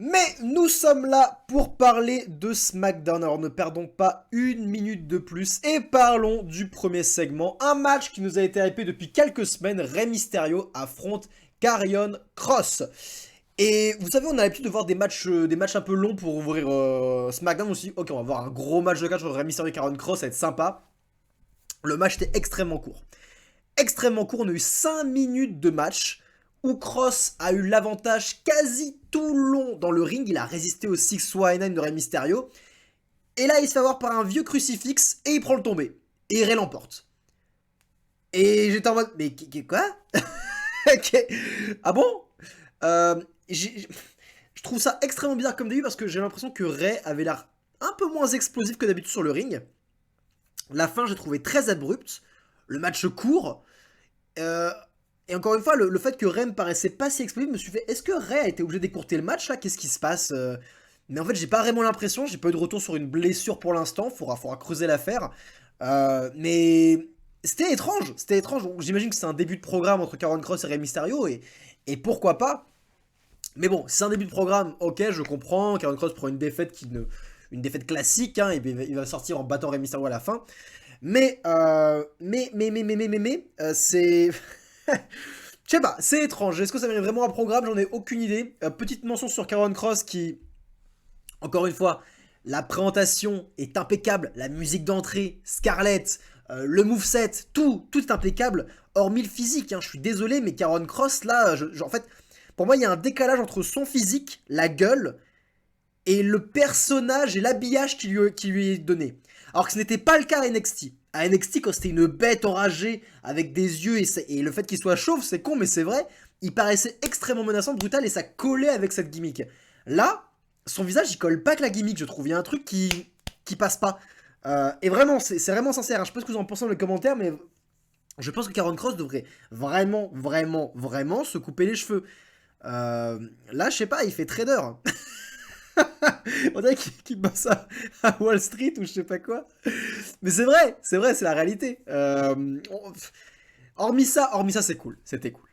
Mais nous sommes là pour parler de SmackDown, alors ne perdons pas une minute de plus et parlons du premier segment. Un match qui nous a été hypé depuis quelques semaines, Rey Mysterio affronte Karrion Kross. Et vous savez, on a l'habitude de voir des matchs un peu longs pour ouvrir SmackDown. On s'est dit, ok, on va voir un gros match de catch entre Rey Mysterio et Karrion Kross, ça va être sympa. Le match était extrêmement court. Extrêmement court, on a eu 5 minutes de match où Kross a eu l'avantage quasi tout le long dans le ring. Il a résisté au 619 de Rey Mysterio. Et là, il se fait avoir par un vieux crucifix et il prend le tombé. Et Rey l'emporte. Et j'étais en mode, mais quoi? Ah bon? euh, Je trouve ça extrêmement bizarre comme début parce que j'ai l'impression que Rey avait l'air un peu moins explosif que d'habitude sur le ring. La fin, j'ai trouvé très abrupte. Le match court. Euh, et encore une fois, le fait que Rey me paraissait pas si explosif, je me suis fait, est-ce que Rey a été obligé d'écourter le match là? Qu'est-ce qui se passe? Mais en fait, j'ai pas vraiment l'impression, j'ai pas eu de retour sur une blessure pour l'instant, faudra creuser l'affaire. Mais c'était étrange. J'imagine que c'est un début de programme entre Karrion Kross et Rey Mysterio, et pourquoi pas. Mais bon, c'est un début de programme, ok, je comprends. Karrion Kross prend une défaite classique, hein, et il va sortir en battant Rey Mysterio à la fin. C'est. Je sais pas, c'est étrange. Est-ce que ça mérite vraiment un programme? J'en ai aucune idée. Petite mention sur Karrion Kross qui, encore une fois, la présentation est impeccable. La musique d'entrée, Scarlett, le moveset, tout est impeccable. Hormis le physique, hein, je suis désolé, mais Karrion Kross, là, en fait, pour moi, il y a un décalage entre son physique, la gueule, et le personnage et l'habillage qui lui est donné. Alors que ce n'était pas le cas à NXT. À NXT, quand c'était une bête enragée avec des yeux et le fait qu'il soit chauve, c'est con, mais c'est vrai, il paraissait extrêmement menaçant, brutal, et ça collait avec cette gimmick. Là, son visage, il colle pas avec la gimmick, je trouve. Il y a un truc qui passe pas. Et vraiment, c'est vraiment sincère, hein. Je sais pas ce que vous en pensez dans les commentaires, mais je pense que Karrion Kross devrait vraiment se couper les cheveux. Là, je sais pas, il fait trader. On dirait qu'il bosse à Wall Street ou je sais pas quoi. Mais c'est vrai, c'est la réalité. Hormis ça, c'est cool. C'était cool.